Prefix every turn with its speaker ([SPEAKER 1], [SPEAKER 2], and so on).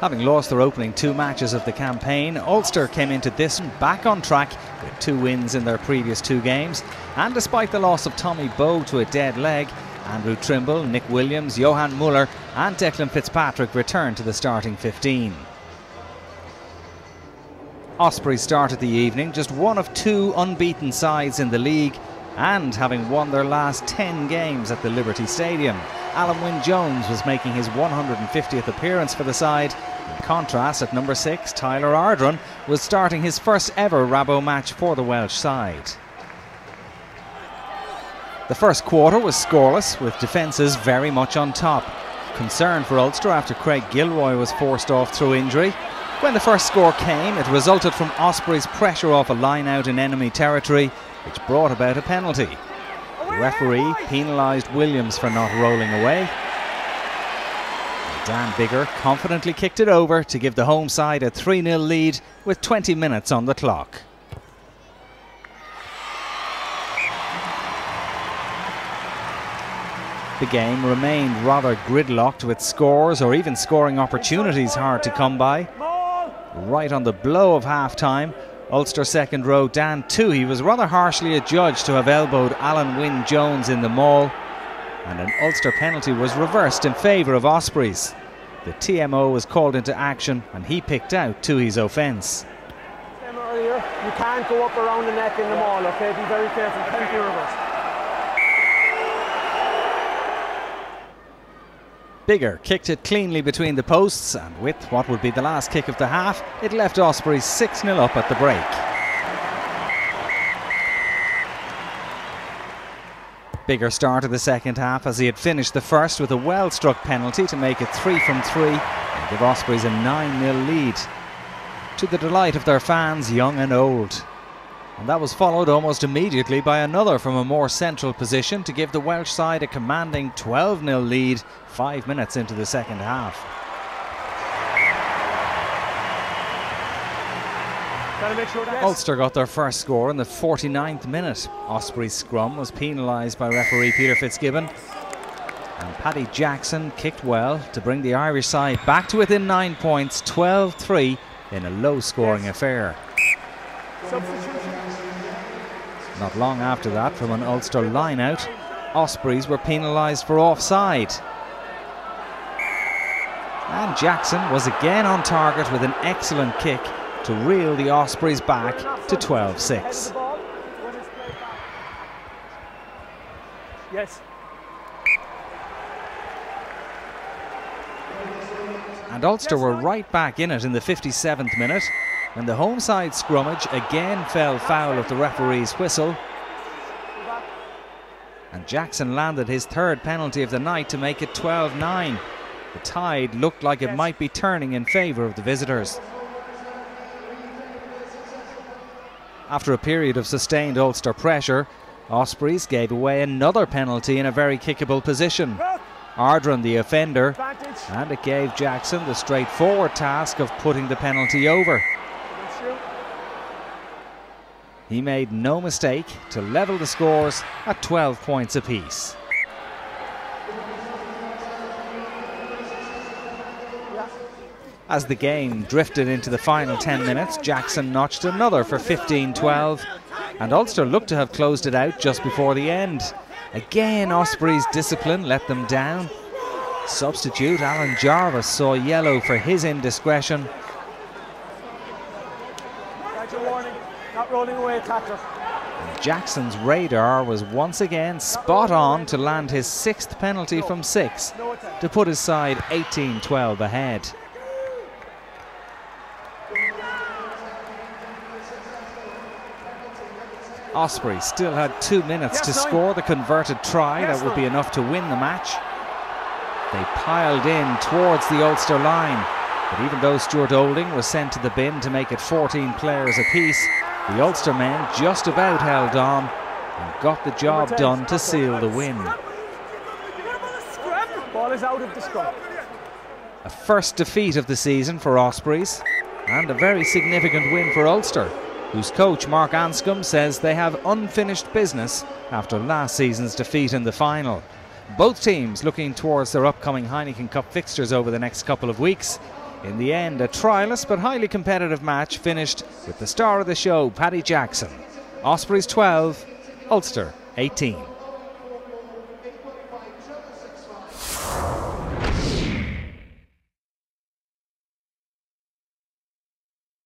[SPEAKER 1] Having lost their opening 2 matches of the campaign, Ulster came into this back on track with 2 wins in their previous 2 games. And despite the loss of Tommy Bowe to a dead leg, Andrew Trimble, Nick Williams, Johann Muller and Declan Fitzpatrick returned to the starting 15. Ospreys started the evening just one of 2 unbeaten sides in the league, and having won their last 10 games at the Liberty Stadium. Alun-Wyn Jones was making his 150th appearance for the side. In contrast, at number 6, Tyler Ardron was starting his first ever Rabo match for the Welsh side. The first quarter was scoreless, with defences very much on top. Concern for Ulster after Craig Gilroy was forced off through injury. When the first score came, it resulted from Ospreys' pressure off a line out in enemy territory, which brought about a penalty. The referee penalised Williams for not rolling away. Dan Biggar confidently kicked it over to give the home side a 3-0 lead with 20 minutes on the clock. The game remained rather gridlocked, with scores or even scoring opportunities hard to come by. Right on the blow of half-time, Ulster second row Dan Tuohy was rather harshly adjudged to have elbowed Alun-Wyn Jones in the maul, and an Ulster penalty was reversed in favour of Ospreys. The TMO was called into action and he picked out Tuohy's offence.
[SPEAKER 2] You can't go up around the neck in the maul, okay? Be very careful. Penalty reversed.
[SPEAKER 1] Biggar kicked it cleanly between the posts, and with what would be the last kick of the half, it left Ospreys 6-0 up at the break. Biggar started the second half as he had finished the first with a well-struck penalty to make it 3 from 3 and give Ospreys a 9-0 lead, to the delight of their fans, young and old. And that was followed almost immediately by another from a more central position to give the Welsh side a commanding 12-0 lead 5 minutes into the second half. Ulster got their first score in the 49th minute. Osprey's scrum was penalised by referee Peter Fitzgibbon, and Paddy Jackson kicked well to bring the Irish side back to within 9 points, 12-3 in a low-scoring affair. Not long after that, from an Ulster line-out, Ospreys were penalised for offside. And Jackson was again on target with an excellent kick to reel the Ospreys back to 12-6.
[SPEAKER 2] Yes.
[SPEAKER 1] And Ulster were right back in it in the 57th minute, when the home side scrummage again fell foul of the referee's whistle, and Jackson landed his 3rd penalty of the night to make it 12-9. The tide looked like it might be turning in favour of the visitors. After a period of sustained Ulster pressure, Ospreys gave away another penalty in a very kickable position. Ardron the offender, and it gave Jackson the straightforward task of putting the penalty over. He made no mistake to level the scores at 12 points apiece. As the game drifted into the final 10 minutes, Jackson notched another for 15-12, and Ulster looked to have closed it out just before the end. Again, Ospreys' discipline let them down. Substitute Alan Jarvis saw yellow for his indiscretion.
[SPEAKER 2] Not rolling away, tackler.
[SPEAKER 1] Jackson's radar was once again spot on to land his 6th penalty from 6 to put his side 18-12 ahead. Ospreys still had 2 minutes to score the converted try that would be enough to win the match. They piled in towards the Ulster line, but even though Stuart Olding was sent to the bin to make it 14 players apiece, the Ulster men just about held on and got the job done to seal the win.
[SPEAKER 2] Ball is out of the scrum.
[SPEAKER 1] A first defeat of the season for Ospreys, and a very significant win for Ulster, whose coach Mark Anscombe says they have unfinished business after last season's defeat in the final. Both teams looking towards their upcoming Heineken Cup fixtures over the next couple of weeks. In the end, a trialless but highly competitive match finished with the star of the show, Paddy Jackson. Ospreys 12, Ulster 18.